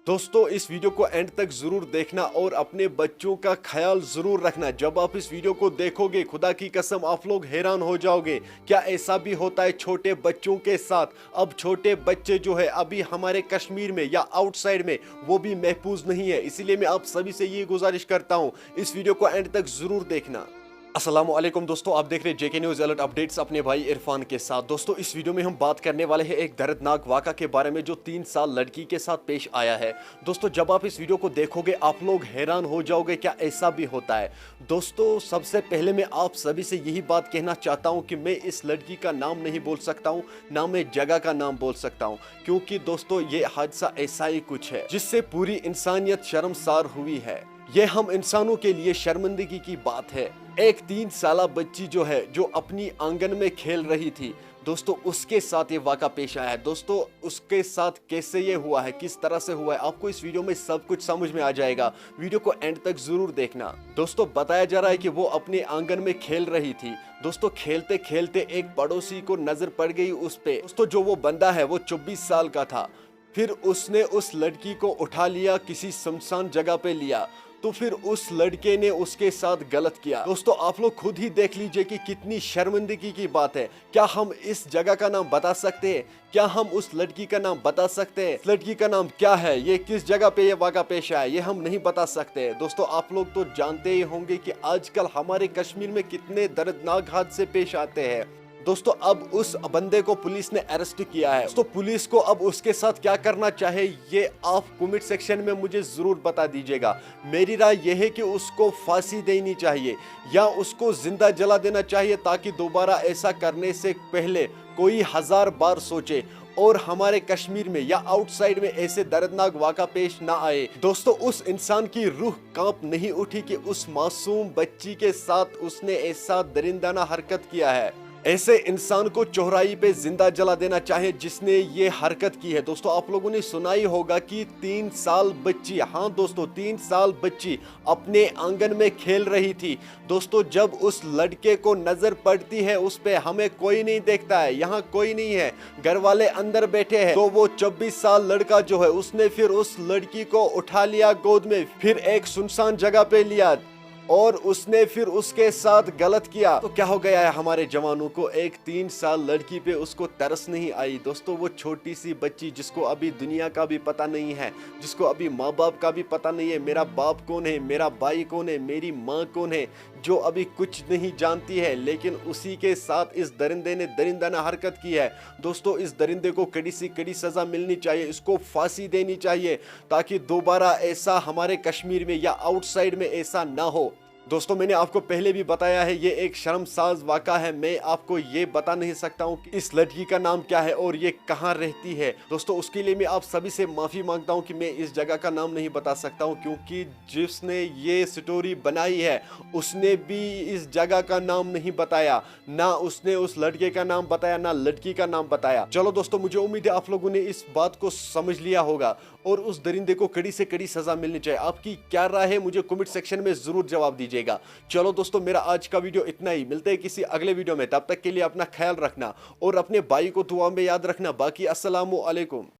दोस्तों इस वीडियो को एंड तक जरूर देखना और अपने बच्चों का ख्याल जरूर रखना। जब आप इस वीडियो को देखोगे खुदा की कसम आप लोग हैरान हो जाओगे। क्या ऐसा भी होता है छोटे बच्चों के साथ? अब छोटे बच्चे जो है अभी हमारे कश्मीर में या आउटसाइड में वो भी महफूज नहीं है, इसीलिए मैं आप सभी से ये गुजारिश करता हूँ इस वीडियो को एंड तक जरूर देखना। अस्सलाम वालेकुम दोस्तों, आप देख रहे हैं जेके न्यूज़ अलर्ट अपडेट्स अपने भाई इरफान के साथ। दोस्तों इस वीडियो में हम बात करने वाले हैं एक दर्दनाक वाक़ा के बारे में जो 3 साल लड़की के साथ पेश आया है। दोस्तों जब आप इस वीडियो को देखोगे आप लोग हैरान हो जाओगे, क्या ऐसा भी होता है? दोस्तों सबसे पहले मैं आप सभी से यही बात कहना चाहता हूँ कि मैं इस लड़की का नाम नहीं बोल सकता हूँ, ना मैं जगह का नाम बोल सकता हूँ, क्योंकि दोस्तों ये हादसा ऐसा ही कुछ है जिससे पूरी इंसानियत शर्मसार हुई है। ये हम इंसानों के लिए शर्मिंदगी की बात है। एक 3 साला बच्ची जो है जो अपनी आंगन में खेल रही थी, दोस्तों उसके साथ ये वाक़ा पेश आया है। दोस्तों उसके साथ कैसे ये हुआ है, किस तरह से हुआ है, आपको इस वीडियो में सब कुछ समझ में आ जाएगा। वीडियो को एंड तक जरूर देखना। दोस्तों बताया जा रहा है कि वो अपने आंगन में खेल रही थी। दोस्तों खेलते खेलते एक पड़ोसी को नजर पड़ गई उस पे। दोस्तों जो वो बंदा है वो 24 साल का था। फिर उसने उस लड़की को उठा लिया, किसी सुनसान जगह पे लिया, तो फिर उस लड़के ने उसके साथ गलत किया। दोस्तों आप लोग खुद ही देख लीजिए कि कितनी शर्मिंदगी की बात है। क्या हम इस जगह का नाम बता सकते हैं? क्या हम उस लड़की का नाम बता सकते हैं? लड़की का नाम क्या है, ये किस जगह पे ये वाक़ा पेश आया, ये हम नहीं बता सकते। दोस्तों आप लोग तो जानते ही होंगे कि आजकल हमारे कश्मीर में कितने दर्दनाक हादसे पेश आते हैं। दोस्तों अब उस बंदे को पुलिस ने अरेस्ट किया है। दोस्तों पुलिस को अब उसके साथ क्या करना चाहे ये आप कमेंट सेक्शन में मुझे जरूर बता दीजिएगा। मेरी राय यह है कि उसको फांसी देनी चाहिए या उसको जिंदा जला देना चाहिए, ताकि दोबारा ऐसा करने से पहले कोई 1000 बार सोचे और हमारे कश्मीर में या आउटसाइड में ऐसे दर्दनाक वाक़ा पेश ना आए। दोस्तों उस इंसान की रूह कांप नहीं उठी कि उस मासूम बच्ची के साथ उसने ऐसा दरिंदाना हरकत किया है। ऐसे इंसान को चौराहे पे जिंदा जला देना चाहे जिसने ये हरकत की है। दोस्तों आप लोगों ने सुना ही होगा कि 3 साल बच्ची, हाँ दोस्तों 3 साल बच्ची अपने आंगन में खेल रही थी। दोस्तों जब उस लड़के को नजर पड़ती है उस पे, हमें कोई नहीं देखता है, यहाँ कोई नहीं है, घर वाले अंदर बैठे हैं, तो वो 24 साल लड़का जो है उसने फिर उस लड़की को उठा लिया गोद में, फिर एक सुनसान जगह पे लिया और उसने फिर उसके साथ गलत किया। तो क्या हो गया है हमारे जवानों को? एक 3 साल लड़की पे उसको तरस नहीं आई। दोस्तों वो छोटी सी बच्ची जिसको अभी दुनिया का भी पता नहीं है, जिसको अभी माँ बाप का भी पता नहीं है, मेरा बाप कौन है, मेरा भाई कौन है, मेरी माँ कौन है, जो अभी कुछ नहीं जानती है, लेकिन उसी के साथ इस दरिंदे ने दरिंदाना हरकत की है। दोस्तों इस दरिंदे को कड़ी से कड़ी सजा मिलनी चाहिए, इसको फांसी देनी चाहिए, ताकि दोबारा ऐसा हमारे कश्मीर में या आउटसाइड में ऐसा ना हो। दोस्तों मैंने आपको पहले भी बताया है ये एक शर्मसार वाक़ा है। मैं आपको ये बता नहीं सकता हूँ कि इस लड़की का नाम क्या है और ये कहाँ रहती है। दोस्तों उसके लिए मैं आप सभी से माफ़ी मांगता हूँ कि मैं इस जगह का नाम नहीं बता सकता हूँ, क्योंकि जिसने ये स्टोरी बनाई है उसने भी इस जगह का नाम नहीं बताया, ना उसने उस लड़के का नाम बताया, ना लड़की का नाम बताया। चलो दोस्तों मुझे उम्मीद है आप लोगों ने इस बात को समझ लिया होगा और उस दरिंदे को कड़ी से कड़ी सजा मिलनी चाहिए। आपकी क्या राय है मुझे कमेंट सेक्शन में जरूर जवाब दीजिए। चलो दोस्तों मेरा आज का वीडियो इतना ही, मिलते हैं किसी अगले वीडियो में। तब तक के लिए अपना ख्याल रखना और अपने भाई को दुआ में याद रखना। बाकी अस्सलामु अलैकुम।